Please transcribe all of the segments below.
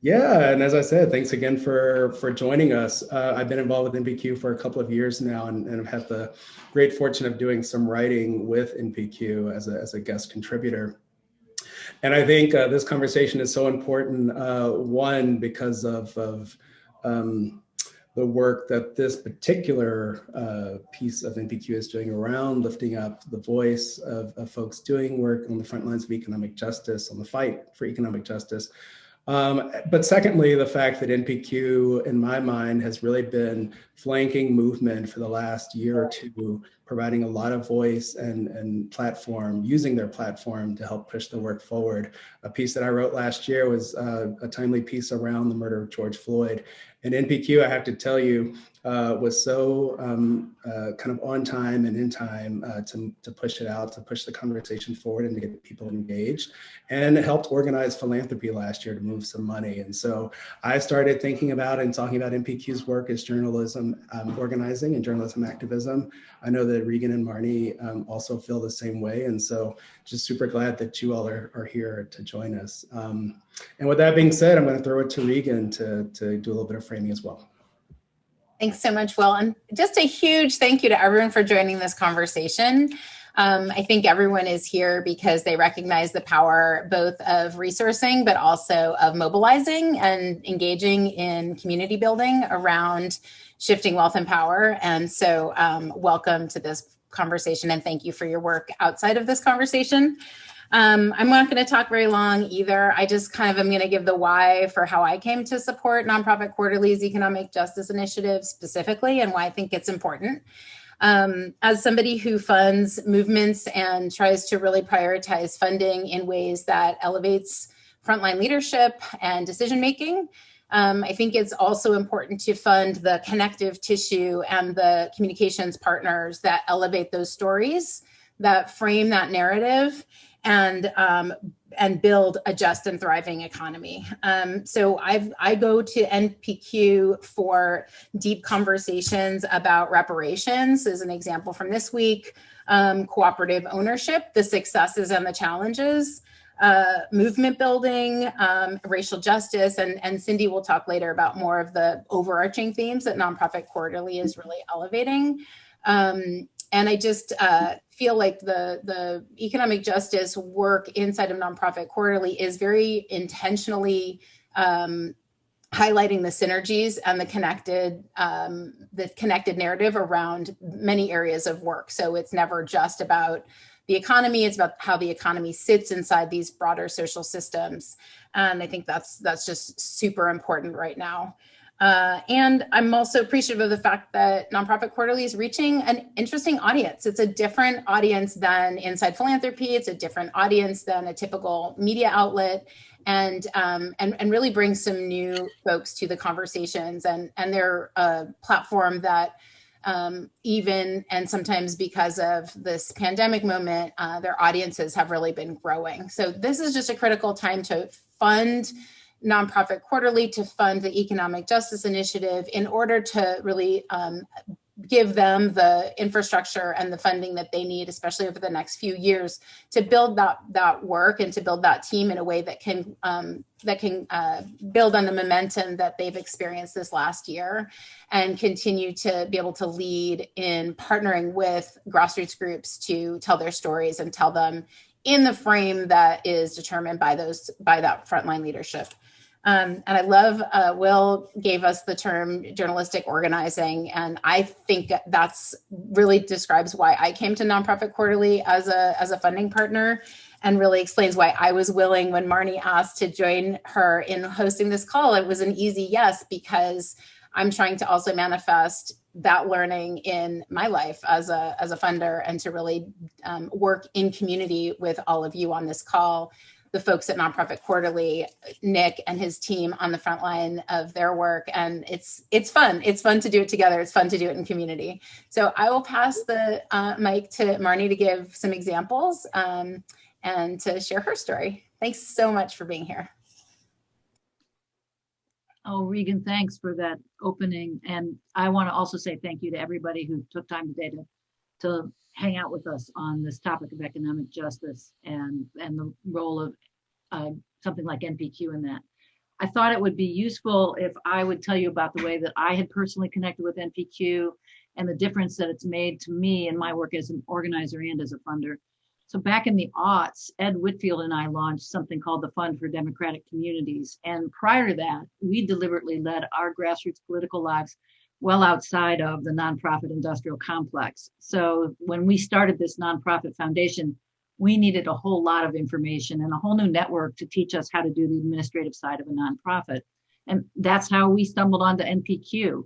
Yeah, and as I said, thanks again for joining us. I've been involved with NPQ for a couple of years now, and I've had the great fortune of doing some writing with NPQ as a guest contributor. And I think this conversation is so important. One, because of the work that this particular piece of NPQ is doing around lifting up the voice of folks doing work on the front lines of economic justice, on the fight for economic justice. But secondly, the fact that NPQ, in my mind, has really been flanking movement for the last year or two, providing a lot of voice and platform, using their platform to help push the work forward. A piece that I wrote last year was a timely piece around the murder of George Floyd. And NPQ, I have to tell you, was so kind of on time and in time to push it out, to push the conversation forward and to get people engaged. And it helped organize philanthropy last year to move some money. And so I started thinking about and talking about NPQ's work as journalism organizing and journalism activism. I know that Regan and Marnie also feel the same way. And so just super glad that you all are here to join us. And with that being said, I'm going to throw it to Regan to do a little bit of framing as well. Thanks so much, Will. And just a huge thank you to everyone for joining this conversation. I think everyone is here because they recognize the power both of resourcing, but also of mobilizing and engaging in community building around shifting wealth and power. And so welcome to this conversation, and thank you for your work outside of this conversation. I'm not going to talk very long either. I just kind of am going to give the why for how I came to support Nonprofit Quarterly's economic justice initiative specifically, and why I think it's important. As somebody who funds movements and tries to really prioritize funding in ways that elevates frontline leadership and decision-making, I think it's also important to fund the connective tissue and the communications partners that elevate those stories, that frame that narrative, and build a just and thriving economy. So I go to NPQ for deep conversations about reparations, as an example from this week, cooperative ownership, the successes and the challenges, movement building, racial justice, and Cindy will talk later about more of the overarching themes that Nonprofit Quarterly is really elevating. And I just feel like the economic justice work inside of Nonprofit Quarterly is very intentionally highlighting the synergies and the connected narrative around many areas of work. So it's never just about the economy, it's about how the economy sits inside these broader social systems. And I think that's just super important right now. And I'm also appreciative of the fact that Nonprofit Quarterly is reaching an interesting audience. It's a different audience than Inside Philanthropy. It's a different audience than a typical media outlet, and really brings some new folks to the conversations. And they're a platform that even, and sometimes because of this pandemic moment, their audiences have really been growing. So this is just a critical time to fund Nonprofit Quarterly, to fund the Economic Justice Initiative in order to really give them the infrastructure and the funding that they need, especially over the next few years, to build that work and to build that team in a way that can build on the momentum that they've experienced this last year, and continue to be able to lead in partnering with grassroots groups to tell their stories and tell them in the frame that is determined by that frontline leadership. And I love, Will gave us the term journalistic organizing, and I think that's really describes why I came to Nonprofit Quarterly as a funding partner, and really explains why I was willing, when Marnie asked to join her in hosting this call, it was an easy yes, because I'm trying to also manifest that learning in my life as a funder, and to really work in community with all of you on this call, the folks at Nonprofit Quarterly, Nick and his team on the front line of their work. And it's fun. It's fun to do it together. It's fun to do it in community. So I will pass the mic to Marnie to give some examples and to share her story. Thanks so much for being here. Oh, Regan, thanks for that opening. And I want to also say thank you to everybody who took time today to hang out with us on this topic of economic justice and the role of something like NPQ in that. I thought it would be useful if I would tell you about the way that I had personally connected with NPQ and the difference that it's made to me in my work as an organizer and as a funder. So back in the aughts, Ed Whitfield and I launched something called the Fund for Democratic Communities. And prior to that, we deliberately led our grassroots political lives well outside of the nonprofit industrial complex. So when we started this nonprofit foundation, we needed a whole lot of information and a whole new network to teach us how to do the administrative side of a nonprofit. And that's how we stumbled onto NPQ.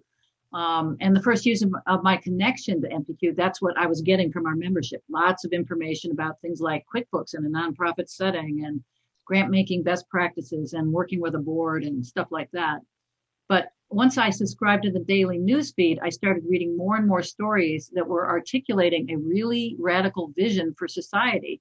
And the first use of my connection to NPQ, that's what I was getting from our membership. Lots of information about things like QuickBooks in a nonprofit setting and grant making best practices and working with a board and stuff like that. But once I subscribed to the daily newsfeed, I started reading more and more stories that were articulating a really radical vision for society.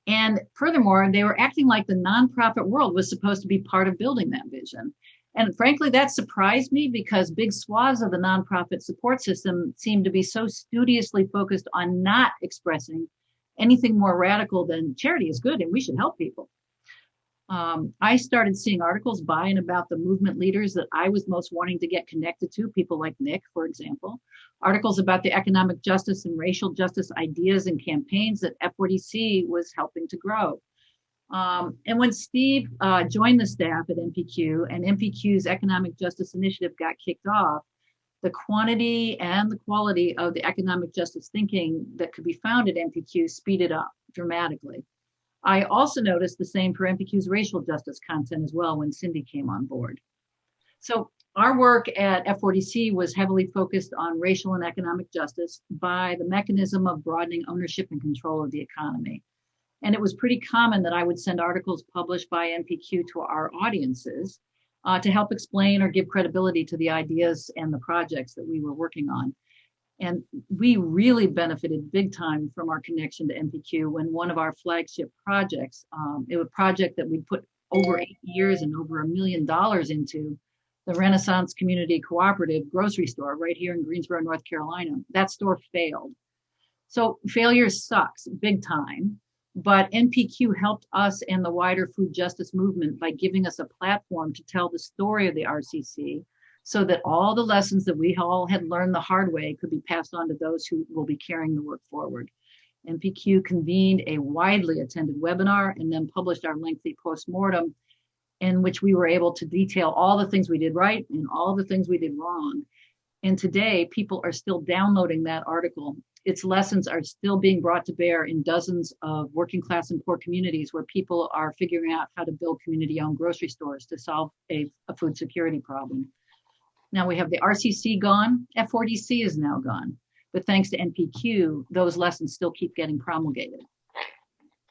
And furthermore, they were acting like the nonprofit world was supposed to be part of building that vision. And frankly, that surprised me because big swaths of the nonprofit support system seemed to be so studiously focused on not expressing anything more radical than charity is good and we should help people. I started seeing articles by and about the movement leaders that I was most wanting to get connected to, people like Nick, for example, articles about the economic justice and racial justice ideas and campaigns that F40C was helping to grow. And when Steve joined the staff at NPQ and NPQ's Economic Justice Initiative got kicked off, the quantity and the quality of the economic justice thinking that could be found at NPQ speeded up dramatically. I also noticed the same for NPQ's racial justice content as well when Cindy came on board. So our work at F40C was heavily focused on racial and economic justice by the mechanism of broadening ownership and control of the economy. And it was pretty common that I would send articles published by NPQ to our audiences to help explain or give credibility to the ideas and the projects that we were working on. And we really benefited big time from our connection to NPQ when one of our flagship projects, it was a project that we put over 8 years and over $1 million into, the Renaissance Community Cooperative grocery store right here in Greensboro, North Carolina. That store failed. So failure sucks big time, but NPQ helped us and the wider food justice movement by giving us a platform to tell the story of the RCC, so that all the lessons that we all had learned the hard way could be passed on to those who will be carrying the work forward. NPQ convened a widely attended webinar and then published our lengthy postmortem in which we were able to detail all the things we did right and all the things we did wrong. And today, people are still downloading that article. Its lessons are still being brought to bear in dozens of working class and poor communities where people are figuring out how to build community-owned grocery stores to solve a food security problem. Now we have the RCC gone, F40C is now gone, but thanks to NPQ, those lessons still keep getting promulgated.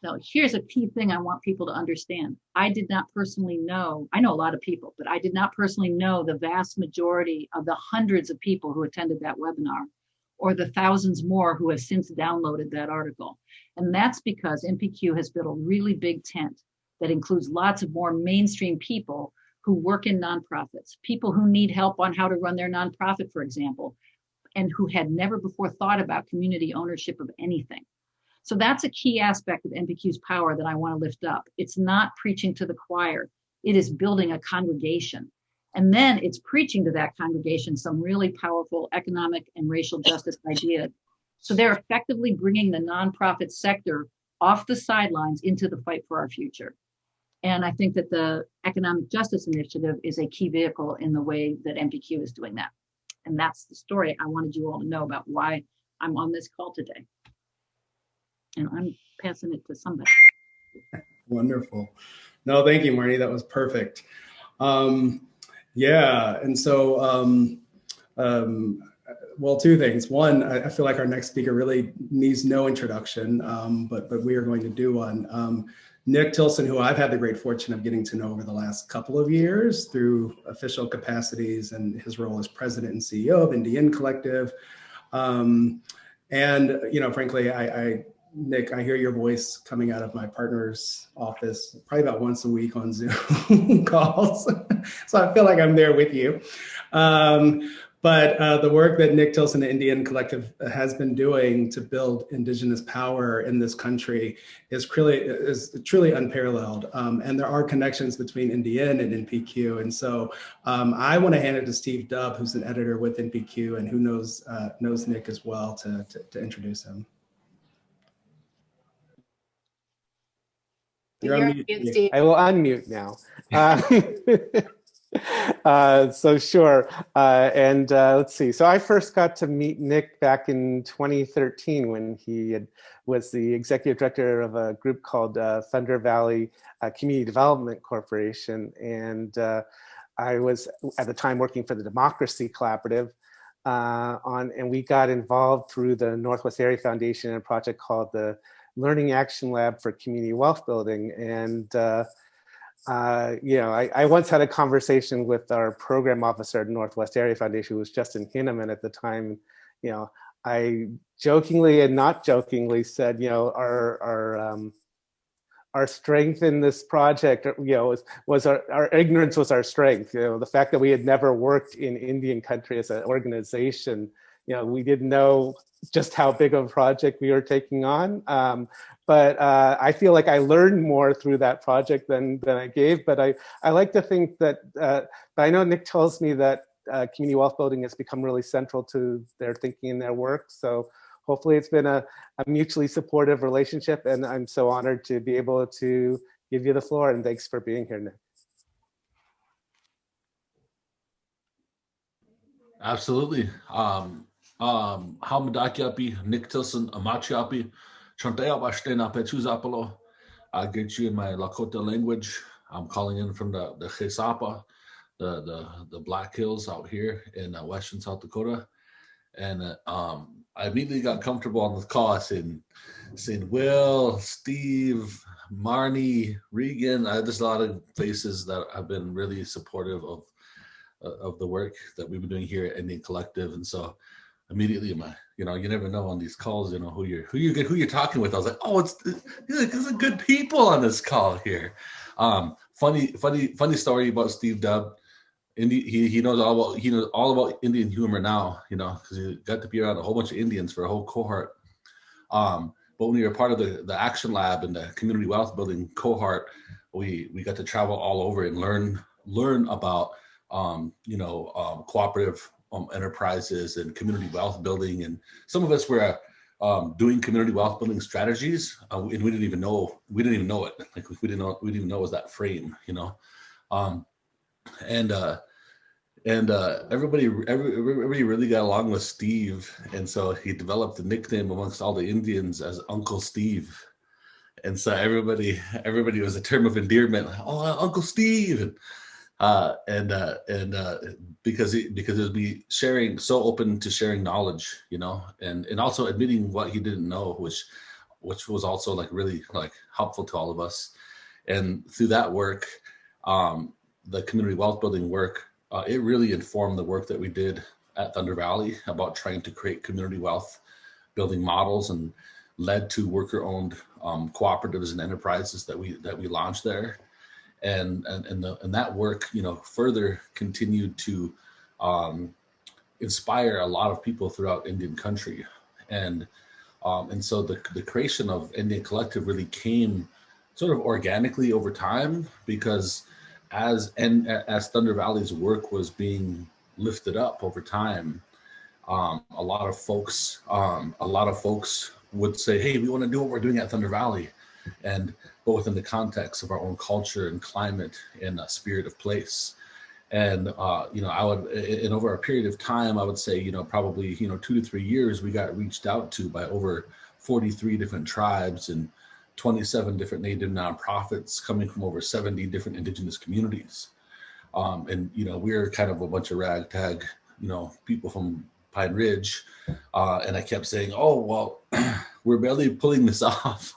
Now here's a key thing I want people to understand. I did not personally know, I know a lot of people, but I did not personally know the vast majority of the hundreds of people who attended that webinar or the thousands more who have since downloaded that article. And that's because NPQ has built a really big tent that includes lots of more mainstream people who work in nonprofits, people who need help on how to run their nonprofit, for example, and who had never before thought about community ownership of anything. So that's a key aspect of NPQ's power that I want to lift up. It's not preaching to the choir. It is building a congregation. And then it's preaching to that congregation some really powerful economic and racial justice ideas. So they're effectively bringing the nonprofit sector off the sidelines into the fight for our future. And I think that the Economic Justice Initiative is a key vehicle in the way that NPQ is doing that. And that's the story I wanted you all to know about why I'm on this call today. And I'm passing it to somebody. Wonderful. No, thank you, Marnie. That was perfect. Yeah, and so, well, two things. One, I feel like our next speaker really needs no introduction, but we are going to do one. Nick Tilson, who I've had the great fortune of getting to know over the last couple of years through official capacities and his role as president and CEO of Indian Collective. And, you know, frankly, Nick, I hear your voice coming out of my partner's office probably about once a week on Zoom calls. So I feel like I'm there with you. But the work that Nick Tilson, the Indian Collective, has been doing to build Indigenous power in this country is truly unparalleled. And there are connections between Indian and NPQ. And so I want to hand it to Steve Dubb, who's an editor with NPQ and who knows Nick as well, to introduce him. You're on mute, Steve. I will unmute now. So sure. Let's see. So I first got to meet Nick back in 2013 when he was the executive director of a group called Thunder Valley Community Development Corporation. And I was at the time working for the Democracy Collaborative and we got involved through the Northwest Area Foundation in a project called the Learning Action Lab for Community Wealth Building. And I once had a conversation with our program officer at Northwest Area Foundation, who was Justin Hinneman at the time. I jokingly and not jokingly said, our strength in this project, was our ignorance was our strength. The fact that we had never worked in Indian country as an organization, we didn't know just how big of a project we were taking on. But I feel like I learned more through that project than I gave. But I like to think that, but I know Nick tells me that community wealth building has become really central to their thinking and their work. So hopefully it's been a mutually supportive relationship. And I'm so honored to be able to give you the floor. And thanks for being here, Nick. Absolutely. Hamadakiapi, Nick Tilson, Amachiapi, Chantea Bashtena Petuzapalo. I get you in my Lakota language. I'm calling in from the Chesapa, the Black Hills out here in western South Dakota. And I immediately got comfortable on the call, saying Will, Steve, Marnie, Regan. There's a lot of faces that have been really supportive of the work that we've been doing here at Indian Collective. And so immediately you never know on these calls, who you're talking with. I was like, oh, there's good people on this call here. Funny story about Steve Dubb. He knows all about Indian humor now, because he got to be around a whole bunch of Indians for a whole cohort. But when we were part of the Action Lab and the Community Wealth Building cohort, we got to travel all over and learn about cooperative enterprises and community wealth building. And some of us were doing community wealth building strategies, and we didn't even know it. Like we didn't even know it was that frame, everybody really got along with Steve, and so he developed a nickname amongst all the Indians as Uncle Steve, and so everybody was a term of endearment. Oh, Uncle Steve, because it would be so open to sharing knowledge, and also admitting what he didn't know, which was also really helpful to all of us. And through that work, the community wealth building work, it really informed the work that we did at Thunder Valley about trying to create community wealth building models, and led to worker-owned cooperatives and enterprises that we launched there. And that work, further continued to inspire a lot of people throughout Indian country, and so the creation of Indian Collective really came sort of organically over time, because as Thunder Valley's work was being lifted up over time, a lot of folks would say, "Hey, we want to do what we're doing at Thunder Valley," but within the context of our own culture and climate and spirit of place. And I would, in over a period of time, I would say, probably 2 to 3 years, we got reached out to by over 43 different tribes and 27 different Native nonprofits coming from over 70 different Indigenous communities. We're kind of a bunch of ragtag, people from Pine Ridge. And I kept saying, oh, well, we're barely pulling this off,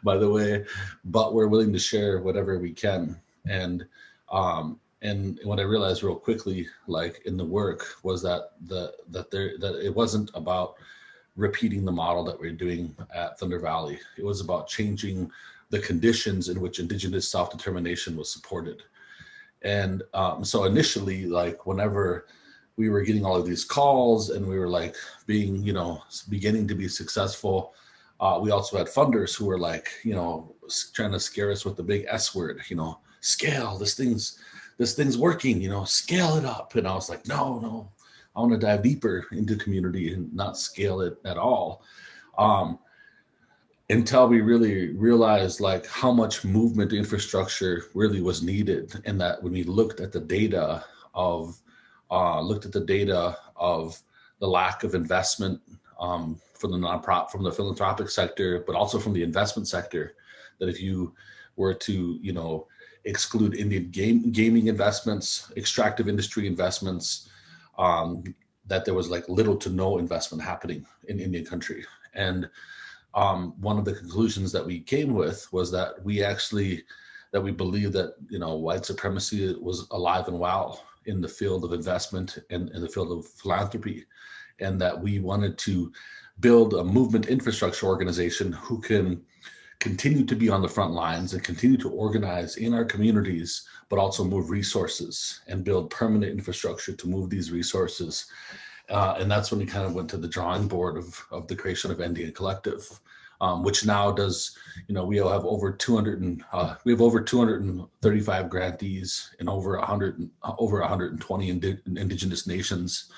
by the way, but we're willing to share whatever we can. And what I realized real quickly, in the work, was that it wasn't about repeating the model that we're doing at Thunder Valley. It was about changing the conditions in which Indigenous self-determination was supported. And so initially, whenever we were getting all of these calls, and we were like being, beginning to be successful. We also had funders who were like, trying to scare us with the big S word, scale, this thing's working, scale it up. And I was like, no, I want to dive deeper into community and not scale it at all. Until we really realized like how much movement infrastructure really was needed. And that when we looked at the data of the lack of investment from the philanthropic sector, but also from the investment sector, that if you were to, exclude Indian gaming investments, extractive industry investments, that there was like little to no investment happening in Indian country. And one of the conclusions that we came with was that we believe that, white supremacy was alive and well in the field of investment and in the field of philanthropy, and that we wanted to build a movement infrastructure organization who can continue to be on the front lines and continue to organize in our communities, but also move resources and build permanent infrastructure to move these resources. And that's when we kind of went to the drawing board of the creation of Indian Collective, which now does, we have over 235 grantees in over 120 indigenous nations,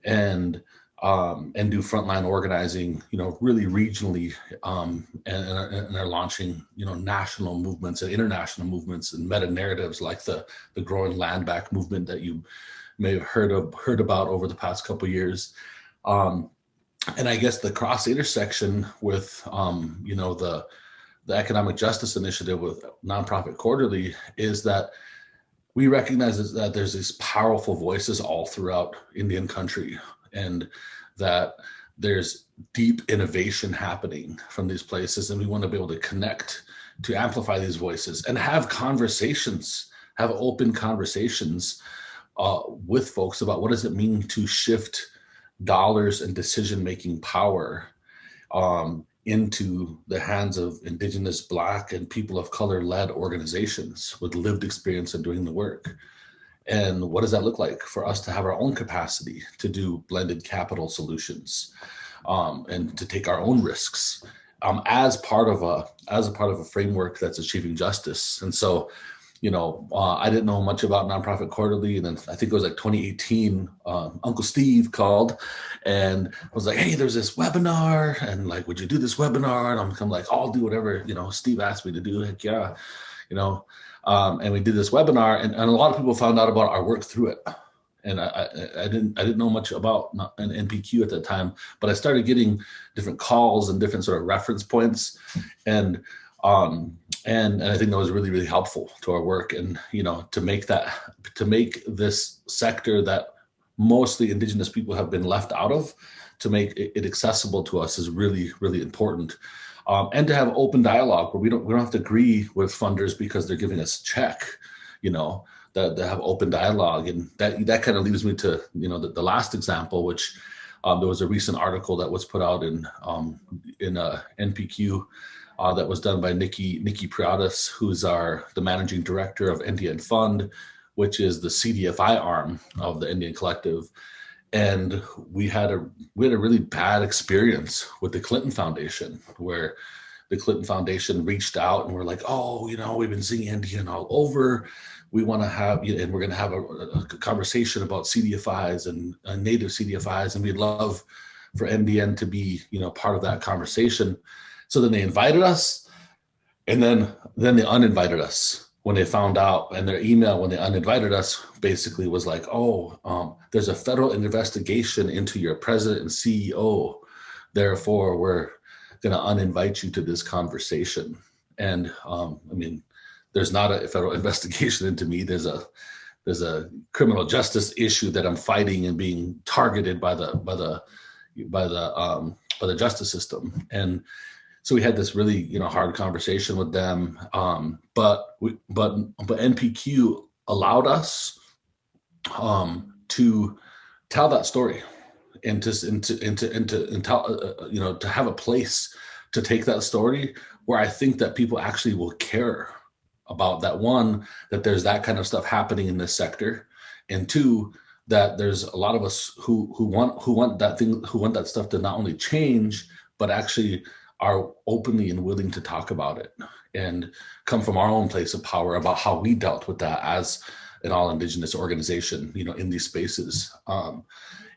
and do frontline organizing, really regionally, and are launching, national movements and international movements and meta narratives like the growing land back movement that you may have heard about over the past couple of years. And I guess the cross intersection with, the Economic Justice Initiative with Nonprofit Quarterly is that we recognize that there's these powerful voices all throughout Indian country, and that there's deep innovation happening from these places. And we want to be able to connect, to amplify these voices and have open conversations with folks about what does it mean to shift dollars and decision-making power into the hands of Indigenous, Black, and people of color-led organizations with lived experience in doing the work. And what does that look like for us to have our own capacity to do blended capital solutions, and to take our own risks as part of a framework that's achieving justice? And so, I didn't know much about Nonprofit Quarterly, and then I think it was like 2018. Uncle Steve called and was like, "Hey, there's this webinar, and like, would you do this webinar?" And I'm like, "I'll do whatever Steve asked me to do." Heck yeah, and we did this webinar, and a lot of people found out about our work through it. And I didn't know much about an NPQ at that time, but I started getting different calls and different sort of reference points, and I think that was really, really helpful to our work. And to make this sector that mostly Indigenous people have been left out of, to make it accessible to us is really, really important. And to have open dialogue where we don't have to agree with funders because they're giving us a check, that have open dialogue. And that kind of leads me to, the last example, which there was a recent article that was put out in NPQ that was done by Nikki Priatis, who's the managing director of Indian Fund, which is the CDFI arm of the Indian Collective. And we had a really bad experience with the Clinton Foundation, where the Clinton Foundation reached out and we're like, "Oh, we've been seeing Indian all over. We want to have, and we're going to have a conversation about CDFIs and native CDFIs, and we'd love for NDN to be, part of that conversation." So then they invited us, and then they uninvited us when they found out. And their email when they uninvited us basically was like, "Oh, there's a federal investigation into your president and CEO. Therefore, we're going to uninvite you to this conversation." And there's not a federal investigation into me. There's a criminal justice issue that I'm fighting and being targeted by the justice system. And so we had this really, hard conversation with them. But NPQ allowed us to tell that story, and to have a place to take that story where I think that people actually will care about that. One, that there's that kind of stuff happening in this sector, and two, that there's a lot of us who want that stuff to not only change, but actually are openly and willing to talk about it and come from our own place of power about how we dealt with that as an all Indigenous organization, in these spaces.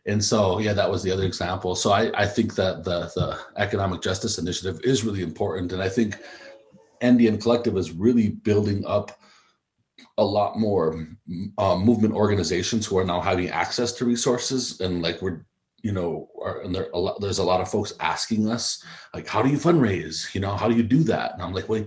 And so, yeah, that was the other example. So I think that the Economic Justice Initiative is really important. And I think Andean Collective is really building up a lot more movement organizations who are now having access to resources. And like there's a lot of folks asking us, like, how do you fundraise? How do you do that? And I'm like, well,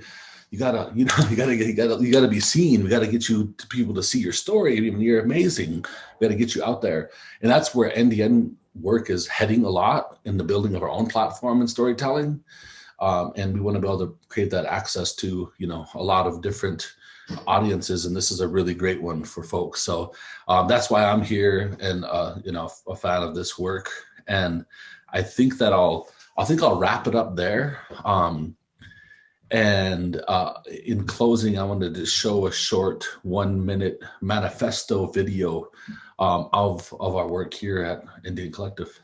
you gotta be seen. We gotta get you to people to see your story. I mean, you're amazing. We gotta get you out there. And that's where NDN work is heading a lot, in the building of our own platform and storytelling. And we want to be able to create that access to, a lot of different audiences. And this is a really great one for folks. So that's why I'm here and, a fan of this work. And I think that I'll wrap it up there. And in closing, I wanted to show a short 1-minute manifesto video of our work here at Indian Collective.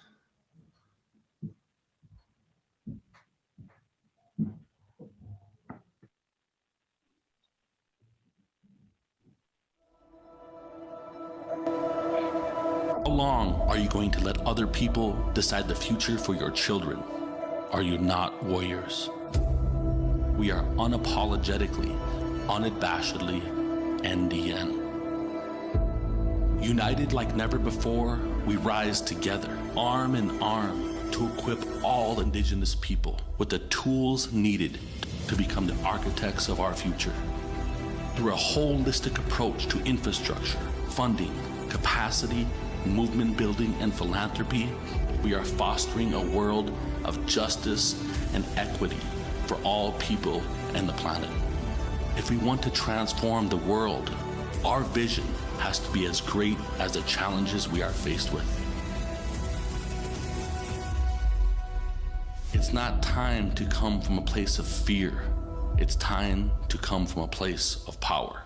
How long are you going to let other people decide the future for your children? Are you not warriors? We are unapologetically, unabashedly NDN. United like never before, we rise together, arm in arm, to equip all Indigenous people with the tools needed to become the architects of our future. Through a holistic approach to infrastructure, funding, capacity, movement building, and philanthropy, we are fostering a world of justice and equity for all people and the planet. If we want to transform the world, our vision has to be as great as the challenges we are faced with. It's not time to come from a place of fear. It's time to come from a place of power.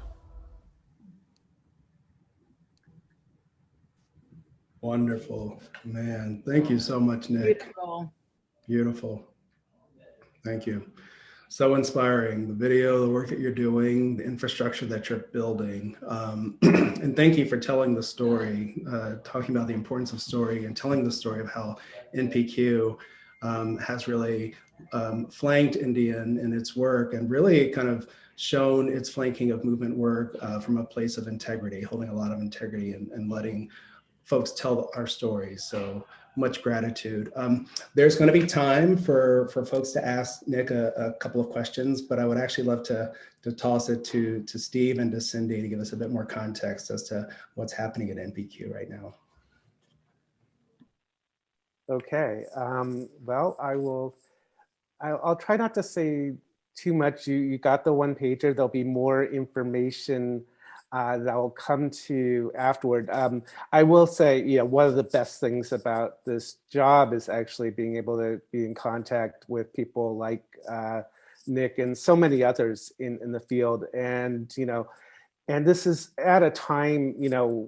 Wonderful, man. Thank you so much, Nick. Beautiful. Beautiful. Thank you. So inspiring, the video, the work that you're doing, the infrastructure that you're building. And thank you for telling the story, talking about the importance of story and telling the story of how NPQ has really flanked Indian in its work and really kind of shown its flanking of movement work from a place of integrity, holding a lot of integrity and letting folks tell our stories. So much gratitude. There's going to be time for folks to ask Nick a couple of questions, but I would actually love to toss it to Steve and to Cindy to give us a bit more context as to what's happening at NPQ right now. Okay, well, I'll try not to say too much. You got the one pager. There'll be more information that will come to afterward. I will say, one of the best things about this job is actually being able to be in contact with people like Nick and so many others in the field. And, and this is at a time,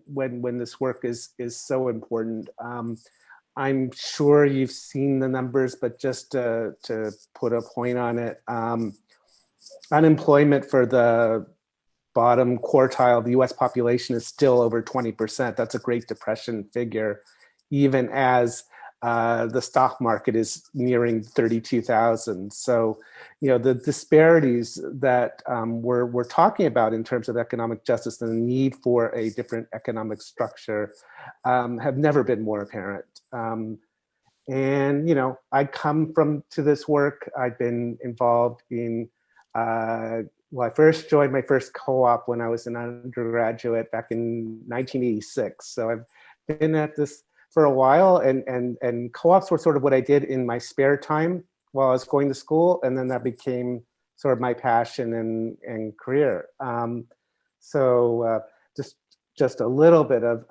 when this work is so important. I'm sure you've seen the numbers, but just to put a point on it, unemployment for the bottom quartile of the US population is still over 20%. That's a Great Depression figure, even as the stock market is nearing 32,000. So, the disparities that we're talking about in terms of economic justice and the need for a different economic structure have never been more apparent. And, I come to this work. I've been involved in I first joined my first co-op when I was an undergraduate back in 1986. So I've been at this for a while, and co-ops were sort of what I did in my spare time while I was going to school, and then that became sort of my passion and career. So just a little bit of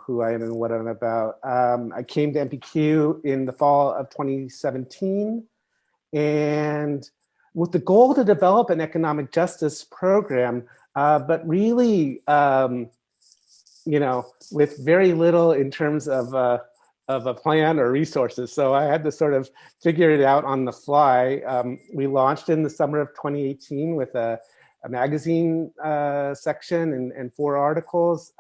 who I am and what I'm about. I came to NPQ in the fall of 2017, and with the goal to develop an economic justice program, but really with very little in terms of a plan or resources. So I had to sort of figure it out on the fly. We launched in the summer of 2018 with a magazine section and 4 articles.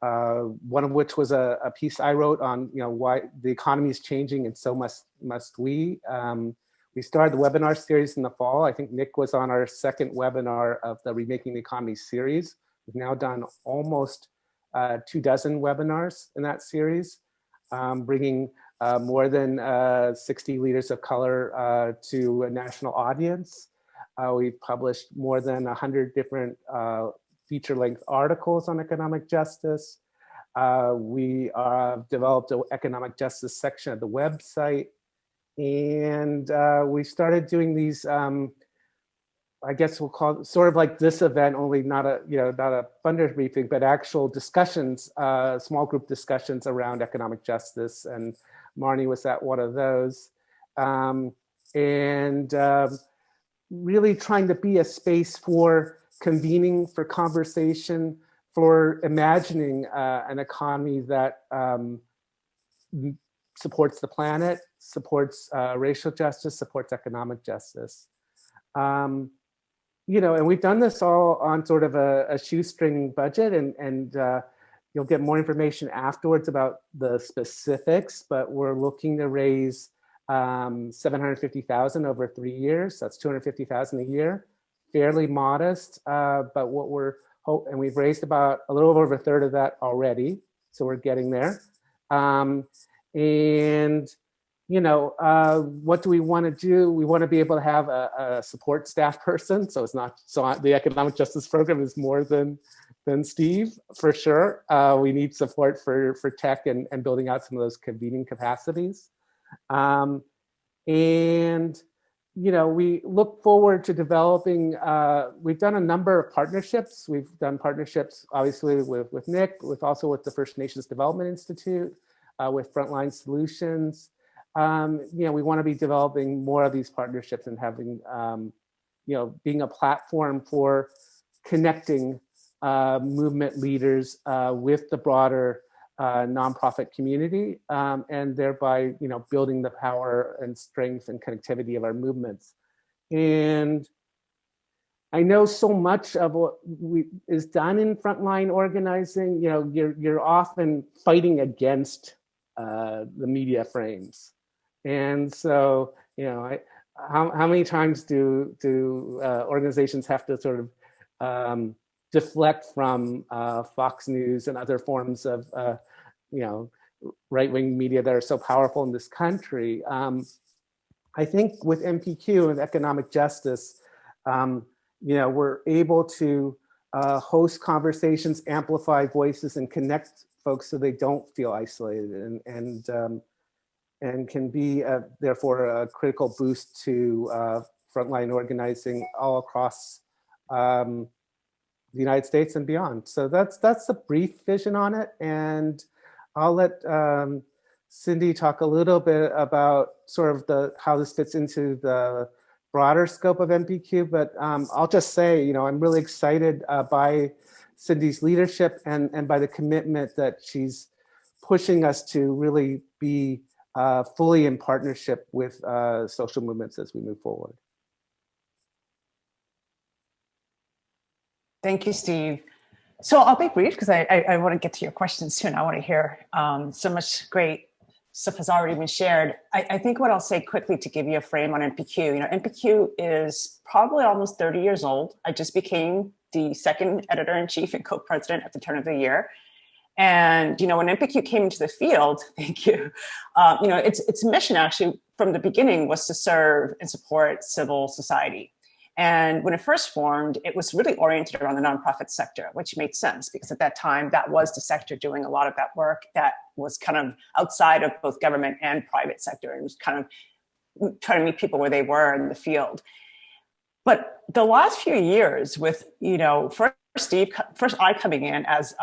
One of which was a piece I wrote on, why the economy is changing and so must we. We started the webinar series in the fall. I think Nick was on our second webinar of the Remaking the Economy series. We've now done almost 24 webinars in that series, bringing more than 60 leaders of color to a national audience. We've published more than 100 different feature-length articles on economic justice. We developed an economic justice section of the website. And we started doing these, I guess we'll call it sort of like this event, only not a funder briefing, but actual discussions, small group discussions around economic justice. And Marnie was at one of those. Really trying to be a space for convening, for conversation, for imagining an economy that supports the planet, supports racial justice, supports economic justice. And we've done this all on sort of a shoestring budget, and you'll get more information afterwards about the specifics, but we're looking to raise $750,000 over 3 years. That's $250,000 a year. Fairly modest, but and we've raised about a little over a third of that already, so we're getting there. What do we want to do? We want to be able to have a support staff person, so it's not the economic justice program is more than Steve, for sure. We need support for tech and building out some of those convening capacities. We look forward to developing, we've done a number of partnerships. We've done partnerships, obviously, with Nick, also with the First Nations Development Institute, with Frontline Solutions. We want to be developing more of these partnerships and having, being a platform for connecting movement leaders with the broader nonprofit community, and thereby, building the power and strength and connectivity of our movements. And I know so much of what is done in frontline organizing. You're often fighting against the media frames, and so how many times do organizations have to sort of deflect from Fox News and other forms of right-wing media that are so powerful in this country? I think with MPQ and economic justice, we're able to host conversations, amplify voices, and connect folks so they don't feel isolated, and can be therefore a critical boost to frontline organizing all across the United States and beyond. So that's a brief vision on it, and I'll let Cindy talk a little bit about sort of how this fits into the broader scope of MPQ. But I'll just say, I'm really excited by Cindy's leadership and by the commitment that she's pushing us to really be fully in partnership with social movements as we move forward. Thank you, Steve. So I'll be brief because I want to get to your questions soon. I want to hear so much great stuff has already been shared. I think what I'll say quickly to give you a frame on MPQ, MPQ is probably almost 30 years old. I just became the second editor-in-chief and co-president at the turn of the year. And, when MPQ came into the field, thank you, its mission actually from the beginning was to serve and support civil society. And when it first formed, it was really oriented around the nonprofit sector, which made sense because at that time, that was the sector doing a lot of that work that was kind of outside of both government and private sector, and was kind of trying to meet people where they were in the field. But the last few years with, first I coming in as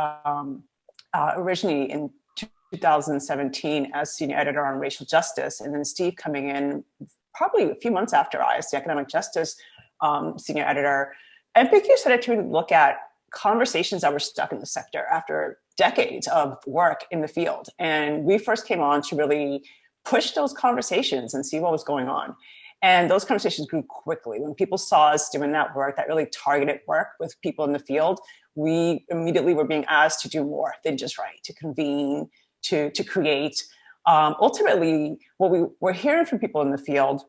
originally in 2017 as senior editor on racial justice, and then Steve coming in probably a few months after I as the economic justice senior editor, MPQ started to look at conversations that were stuck in the sector after decades of work in the field. And we first came on to really push those conversations and see what was going on. And those conversations grew quickly. When people saw us doing that work, that really targeted work with people in the field, we immediately were being asked to do more than just write, to convene, to create. Ultimately, what we were hearing from people in the field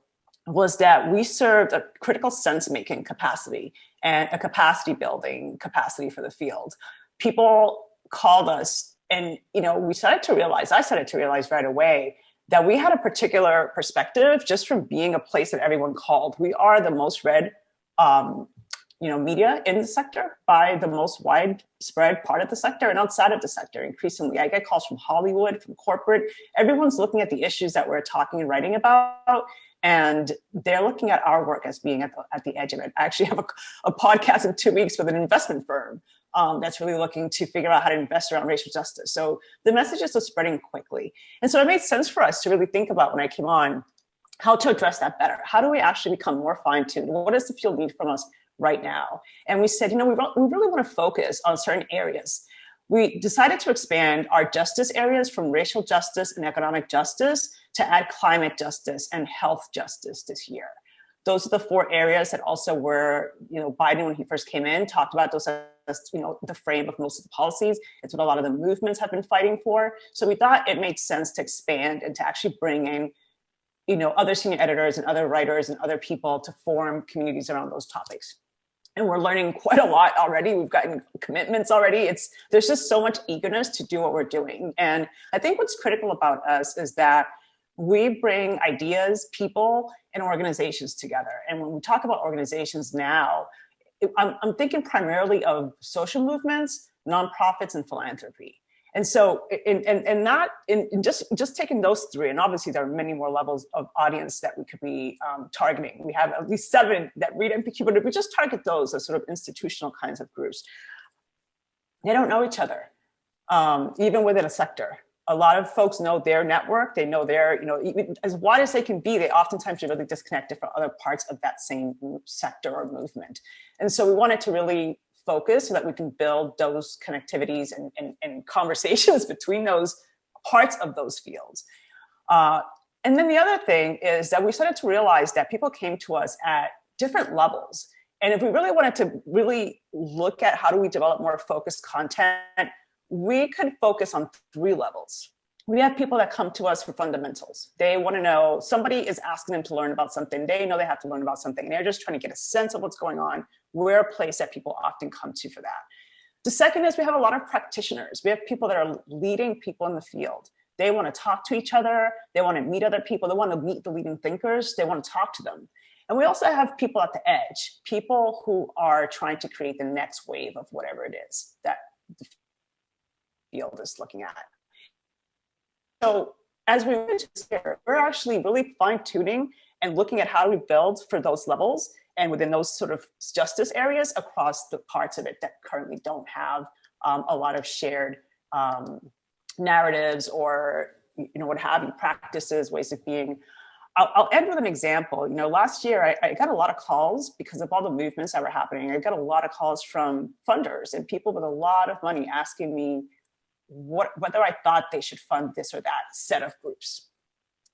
was that we served a critical sense-making capacity and a capacity building capacity for the field. People called us, and I started to realize right away that we had a particular perspective just from being a place that everyone called. We are the most read media in the sector by the most widespread part of the sector and outside of the sector. Increasingly, I get calls from Hollywood, from corporate. Everyone's looking at the issues that we're talking and writing about, and they're looking at our work as being at the edge of it. I actually have a podcast in 2 weeks with an investment firm that's really looking to figure out how to invest around racial justice. So the messages are spreading quickly. And so it made sense for us to really think about, when I came on, how to address that better. How do we actually become more fine-tuned? What does the field need from us right now? And we said, we really want to focus on certain areas. We decided to expand our justice areas from racial justice and economic justice to add climate justice and health justice this year. Those are the 4 areas that also were, Biden, when he first came in, talked about those as, the frame of most of the policies. It's what a lot of the movements have been fighting for. So we thought it made sense to expand and to actually bring in, other senior editors and other writers and other people to form communities around those topics. And we're learning quite a lot already. We've gotten commitments already. There's just so much eagerness to do what we're doing. And I think what's critical about us is that we bring ideas, people, and organizations together. And when we talk about organizations now, I'm thinking primarily of social movements, nonprofits, and philanthropy. And so, just taking those 3, and obviously there are many more levels of audience that we could be targeting. We have at least 7 that read NPQ, but if we just target those as sort of institutional kinds of groups, they don't know each other, even within a sector. A lot of folks know their network. They know their, even as wide as they can be, they oftentimes are really disconnected from other parts of that same sector or movement. And so we wanted to really focus so that we can build those connectivities and conversations between those parts of those fields. And then the other thing is that we started to realize that people came to us at different levels. And if we really wanted to really look at how do we develop more focused content, we could focus on 3 levels. We have people that come to us for fundamentals. They want to know, somebody is asking them to learn about something. They know they have to learn about something. They're just trying to get a sense of what's going on. We're a place that people often come to for that. The second is we have a lot of practitioners. We have people that are leading people in the field. They want to talk to each other. They want to meet other people. They want to meet the leading thinkers. They want to talk to them. And we also have people at the edge, people who are trying to create the next wave of whatever it is that the field is looking at. So as we went to this year, we're actually really fine-tuning and looking at how do we build for those levels and within those sort of justice areas across the parts of it that currently don't have a lot of shared narratives or what have you, practices, ways of being. I'll end with an example. Last year I got a lot of calls because of all the movements that were happening. I got a lot of calls from funders and people with a lot of money asking me whether I thought they should fund this or that set of groups.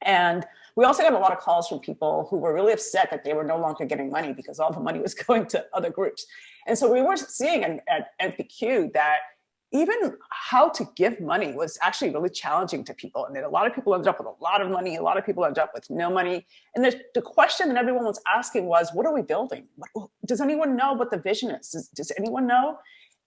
And we also got a lot of calls from people who were really upset that they were no longer getting money because all the money was going to other groups. And so we were seeing at NPQ that even how to give money was actually really challenging to people. And then a lot of people ended up with a lot of money. A lot of people ended up with no money. And the question that everyone was asking was, what are we building? Does anyone know what the vision is? Does anyone know?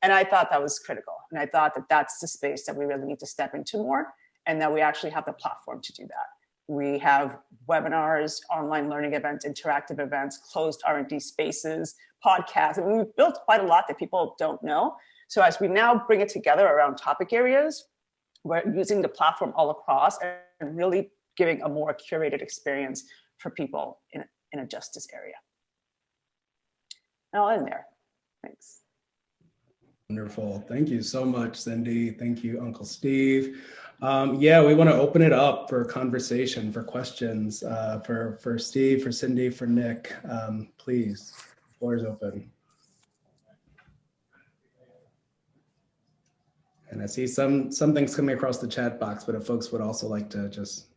And I thought that was critical. And I thought that that's the space that we really need to step into more, and that we actually have the platform to do that. We have webinars, online learning events, interactive events, closed R&D spaces, podcasts. And we've built quite a lot that people don't know. So as we now bring it together around topic areas, we're using the platform all across and really giving a more curated experience for people in a justice area. And I'll end there. Thanks. Wonderful. Thank you so much, Cindy. Thank you, Uncle Steve. Yeah, we want to open it up for conversation, for questions, for Steve, for Cindy, for Nick. Please, the floor is open. And I see some things coming across the chat box, but if folks would also like to just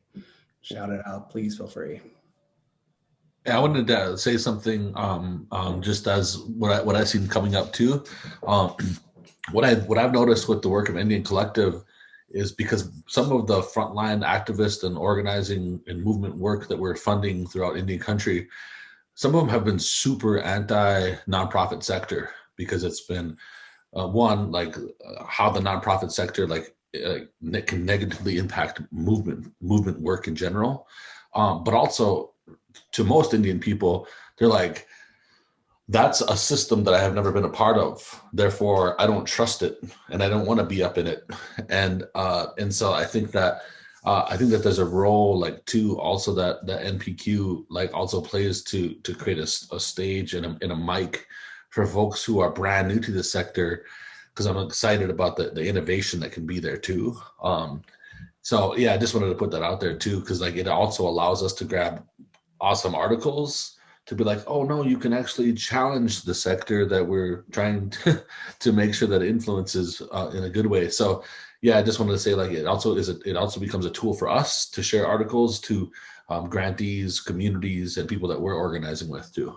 shout it out, please feel free. Yeah, I wanted to say something just as what I've seen coming up too. What I've noticed with the work of Indian Collective is because some of the frontline activist and organizing and movement work that we're funding throughout Indian country, some of them have been super anti nonprofit sector because it's been one, like how the nonprofit sector can negatively impact movement work in general, but also to most Indian people, they're like, that's a system that I have never been a part of. Therefore, I don't trust it, and I don't want to be up in it. And so I think that there's a role too also that NPQ also plays to create a stage and a mic for folks who are brand new to the sector, because I'm excited about the innovation that can be there too. So yeah, I just wanted to put that out there too, because it also allows us to grab awesome articles to be like, oh no, you can actually challenge the sector that we're trying to make sure that it influences in a good way. So yeah, I just wanted to say it also becomes a tool for us to share articles to grantees, communities, and people that we're organizing with too.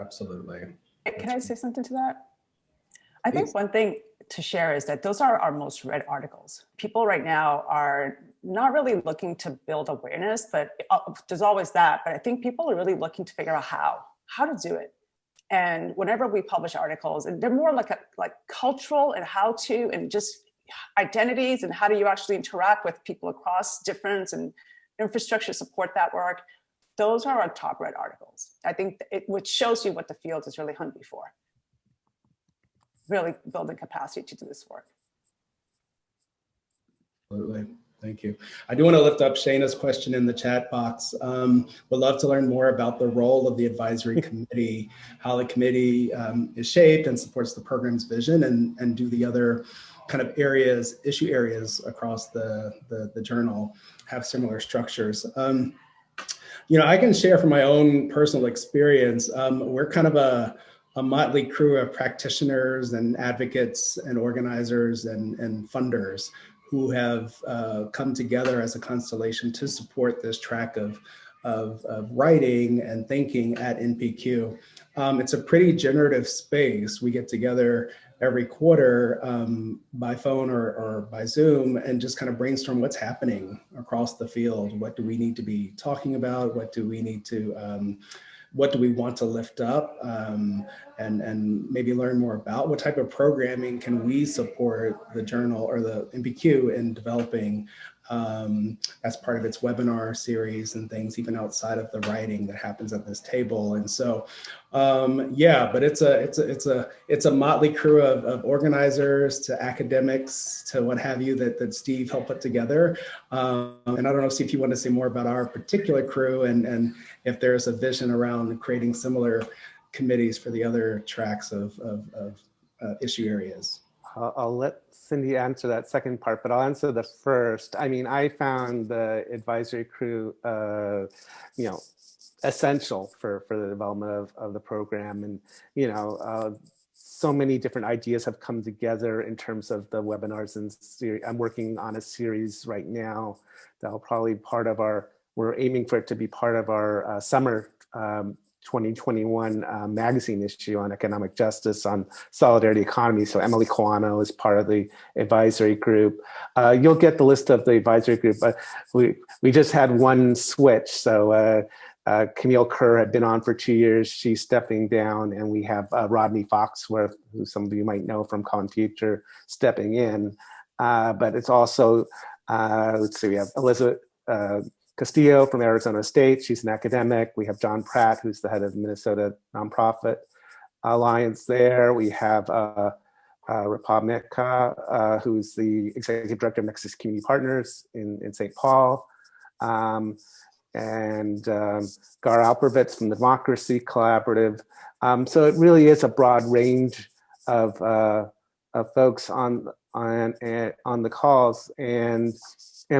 Absolutely. Can I say something to that? I think one thing to share is that those are our most read articles. People right now are not really looking to build awareness, but there's always that. But I think people are really looking to figure out how to do it. And whenever we publish articles, and they're more like cultural and how to, and just identities and how do you actually interact with people across difference and infrastructure support that work. Those are our top read articles. I think which shows you what the field is really hungry for. Really building capacity to do this work. Absolutely. Thank you. I do want to lift up Shayna's question in the chat box. Would love to learn more about the role of the advisory committee, how the committee is shaped and supports the program's vision, and do the other kind of issue areas across the journal have similar structures. I can share from my own personal experience. We're kind of a motley crew of practitioners and advocates and organizers and funders who have come together as a constellation to support this track of writing and thinking at NPQ. It's a pretty generative space. We get together every quarter by phone or by Zoom and just kind of brainstorm what's happening across the field. What do we need to be talking about? What do we need to what do we want to lift up and maybe learn more about? What type of programming can we support the journal or the NPQ in developing as part of its webinar series and things, even outside of the writing that happens at this table? And so, yeah, but it's a motley crew of organizers to academics to what have you that Steve helped put together. And I don't know, Steve, if you want to say more about our particular crew and if there's a vision around creating similar committees for the other tracks of issue areas. I'll let Cindy answer that second part, but I'll answer the first. I mean, I found the advisory crew, essential for the development of the program. And, so many different ideas have come together in terms of the webinars and series. I'm working on a series right now that'll probably we're aiming for it to be part of our summer 2021 magazine issue on economic justice, on solidarity economy. So Emily Coano is part of the advisory group. You'll get the list of the advisory group, but we just had one switch. So Camille Kerr had been on for 2 years. She's stepping down, and we have Rodney Foxworth, who some of you might know from Con Future, stepping in. But it's also, let's see, we have Elizabeth Castillo from Arizona State. She's an academic. We have John Pratt, who's the head of the Minnesota Nonprofit Alliance there. We have Rapab Mekka, who's the executive director of Nexus Community Partners in St. Paul. And Gar Alperovitz from the Democracy Collaborative. So it really is a broad range of folks on the calls. And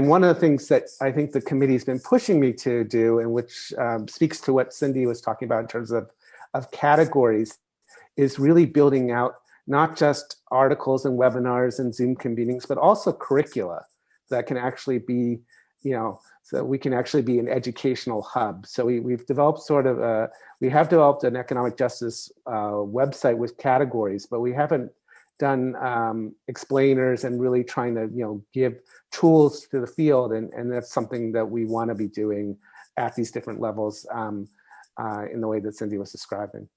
one of the things that I think the committee's been pushing me to do, and which speaks to what Cindy was talking about in terms of categories, is really building out not just articles and webinars and Zoom convenings, but also curricula that can actually be, so we can actually be an educational hub. So we've developed we have developed an economic justice website with categories, but we haven't done explainers and really trying to, give tools to the field. And that's something that we want to be doing at these different levels in the way that Cindy was describing.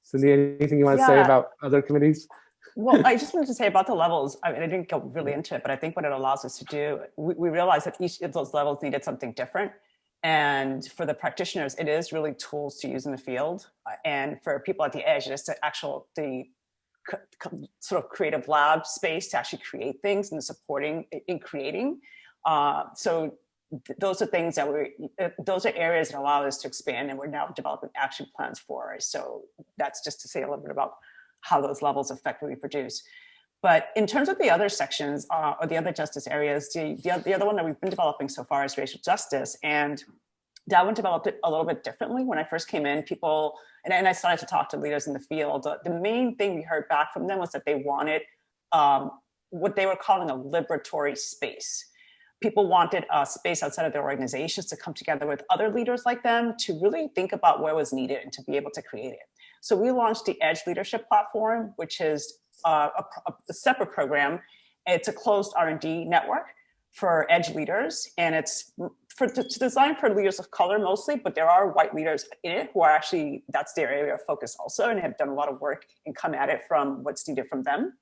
Cindy, anything you want to say about other committees? Well, I just wanted to say about the levels, I didn't go really into it, but I think what it allows us to do, we realized that each of those levels needed something different. And for the practitioners, it is really tools to use in the field. And for people at the edge, it's the sort of creative lab space to actually create things and supporting in creating. So those are things that those are areas that allow us to expand, and we're now developing action plans for. So that's just to say a little bit about how those levels effectively produce. But in terms of the other sections or the other justice areas, the other one that we've been developing so far is racial justice. And that one developed it a little bit differently. When I first came in, people, and I started to talk to leaders in the field, the main thing we heard back from them was that they wanted what they were calling a liberatory space. People wanted a space outside of their organizations to come together with other leaders like them to really think about what was needed and to be able to create it. So we launched the Edge Leadership Platform, which is a separate program. It's a closed R&D network for Edge leaders, and it's designed for leaders of color mostly, but there are white leaders in it who are actually, that's their area of focus also, and have done a lot of work and come at it from what's needed from them.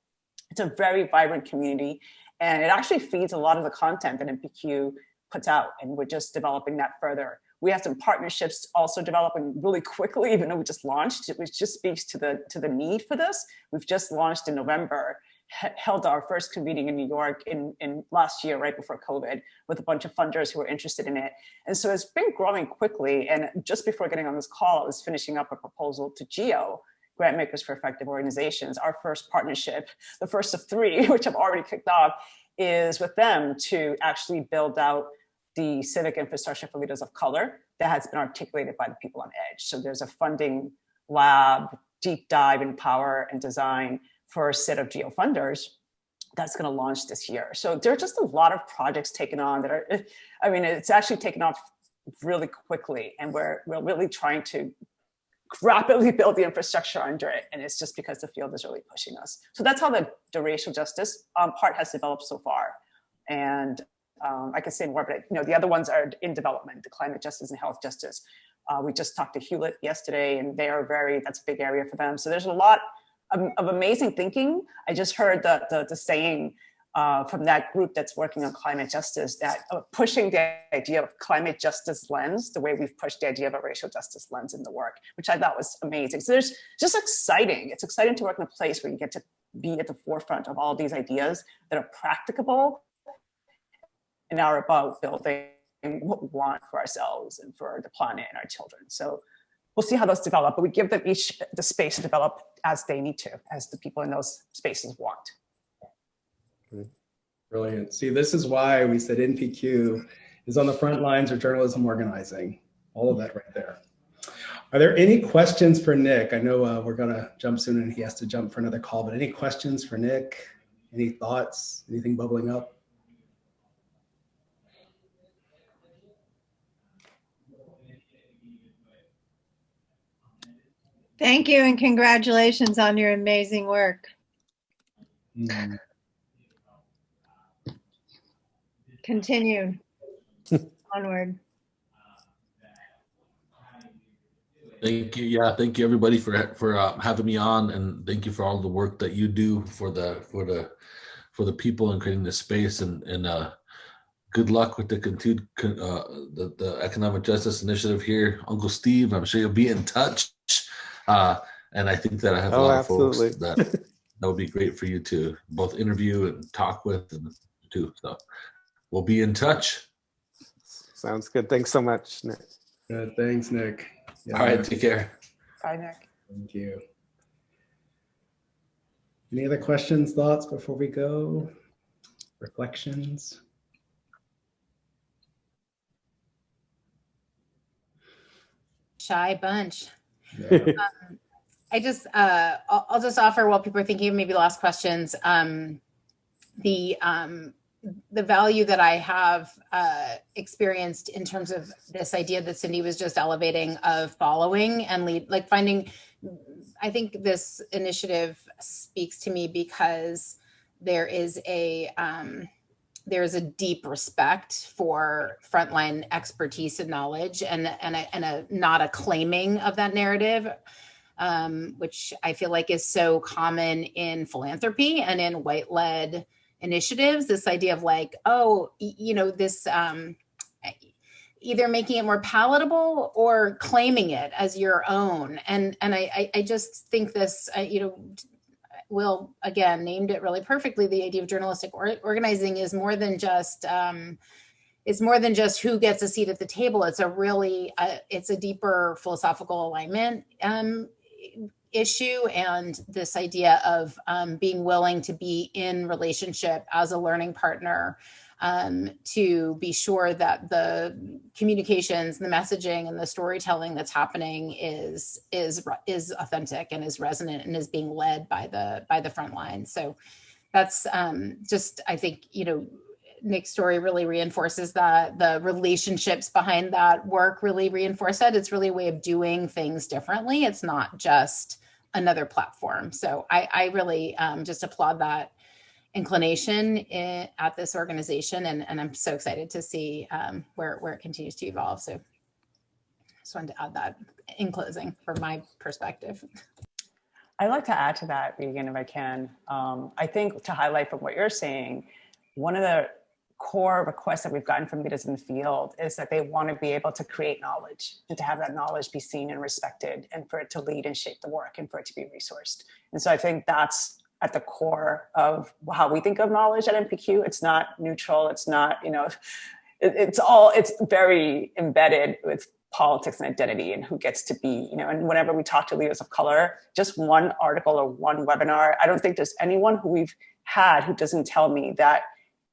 It's a very vibrant community, and it actually feeds a lot of the content that MPQ puts out, and we're just developing that further. We have some partnerships also developing really quickly, even though we just launched, which just speaks to the need for this. We've just launched in November, held our first convening in New York in last year, right before COVID, with a bunch of funders who were interested in it. And so it's been growing quickly. And just before getting on this call, I was finishing up a proposal to GEO, Grant Makers for Effective Organizations. Our first partnership, the first of 3, which I've already kicked off, is with them to actually build out the civic infrastructure for leaders of color that has been articulated by the people on Edge. So there's a funding lab, deep dive in power and design for a set of GEO funders that's going to launch this year. So there are just a lot of projects taken on that are, it's actually taken off really quickly, and we're really trying to rapidly build the infrastructure under it. And it's just because the field is really pushing us. So that's how the racial justice part has developed so far. And I could say more, but the other ones are in development, the climate justice and health justice. We just talked to Hewlett yesterday, and that's a big area for them. So there's a lot of amazing thinking. I just heard the saying from that group that's working on climate justice, that pushing the idea of climate justice lens, the way we've pushed the idea of a racial justice lens in the work, which I thought was amazing. So there's just exciting. It's exciting to work in a place where you get to be at the forefront of all these ideas that are practicable and are about building what we want for ourselves and for the planet and our children. So we'll see how those develop, but we give them each the space to develop as they need to, as the people in those spaces want. Brilliant. See, this is why we said NPQ is on the front lines of journalism organizing. All of that right there. Are there any questions for Nick? I know we're going to jump soon and he has to jump for another call, but any questions for Nick? Any thoughts? Anything bubbling up? Thank you and congratulations on your amazing work. Continue. Onward. Thank you. Yeah, thank you everybody for having me on, and thank you for all the work that you do for the people and creating this space. And good luck with the continued the economic justice initiative here, Uncle Steve. I'm sure you'll be in touch. And I think that I have a lot of folks that would be great for you to both interview and talk with, and too. So we'll be in touch. Sounds good. Thanks so much, Nick. Good. Thanks, Nick. Yeah. All right. Take care. Bye, Nick. Thank you. Any other questions, thoughts before we go? Reflections? Shy bunch. Yeah. I just, I'll just offer while people are thinking of maybe last questions, the value that I have experienced in terms of this idea that Cindy was just elevating of following and lead, like finding, I think this initiative speaks to me because there is a deep respect for frontline expertise and knowledge and a not a claiming of that narrative, which I feel like is so common in philanthropy and in white-led initiatives. This idea of like, oh, this either making it more palatable or claiming it as your own. And I just think this, Will again named it really perfectly. The idea of journalistic organizing is more than just who gets a seat at the table. It's it's a deeper philosophical alignment issue, and this idea of being willing to be in relationship as a learning partner, to be sure that the communications, the messaging, and the storytelling that's happening is authentic and is resonant and is being led by the front line. So that's just, I think, Nick's story really reinforces that. The relationships behind that work really reinforce that. It's really a way of doing things differently. It's not just another platform. So I really just applaud that inclination at this organization, and I'm so excited to see where it continues to evolve. So just wanted to add that in closing from my perspective. I'd like to add to that, Regan, if I can. I think to highlight from what you're saying, one of the core requests that we've gotten from leaders in the field is that they want to be able to create knowledge and to have that knowledge be seen and respected, and for it to lead and shape the work and for it to be resourced. And so I think that's at the core of how we think of knowledge at NPQ. It's not neutral. It's not, it's very embedded with politics and identity and who gets to be, and whenever we talk to leaders of color, just one article or one webinar, I don't think there's anyone who we've had who doesn't tell me that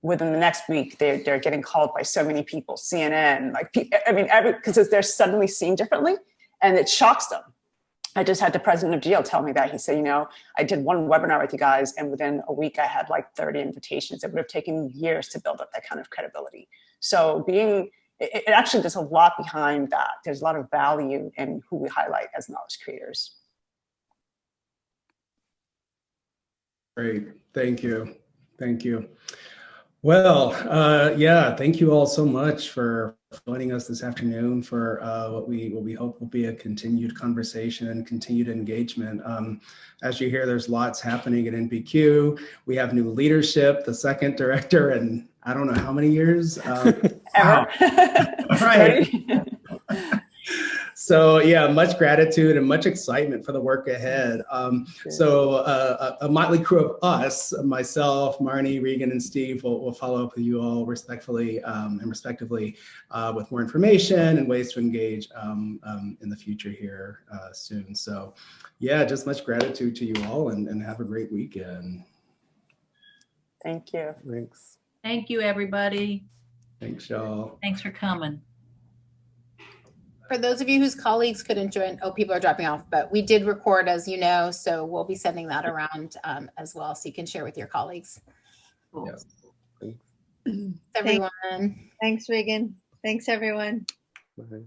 within the next week, they're getting called by so many people, CNN, because they're suddenly seen differently, and it shocks them. I just had the president of GEO tell me that. He said, I did one webinar with you guys, and within a week I had like 30 invitations. It would have taken years to build up that kind of credibility. So it actually, there's a lot behind that. There's a lot of value in who we highlight as knowledge creators. Great, thank you. Thank you. Well, thank you all so much for joining us this afternoon for what we hope will be a continued conversation and continued engagement. As you hear, there's lots happening at NPQ. We have new leadership, the second director, and I don't know how many years. Ever. Right. So much gratitude and much excitement for the work ahead. So a motley crew of us, myself, Marnie, Regan, and Steve will follow up with you all respectively and respectively with more information and ways to engage in the future here soon. So just much gratitude to you all, and have a great weekend. Thank you. Thanks. Thank you, everybody. Thanks, y'all. Thanks for coming. For those of you whose colleagues couldn't join, people are dropping off, but we did record, as you know, so we'll be sending that around as well, so you can share with your colleagues. Cool. Yeah. Everyone. Thanks, Regan. Thanks, everyone. Bye.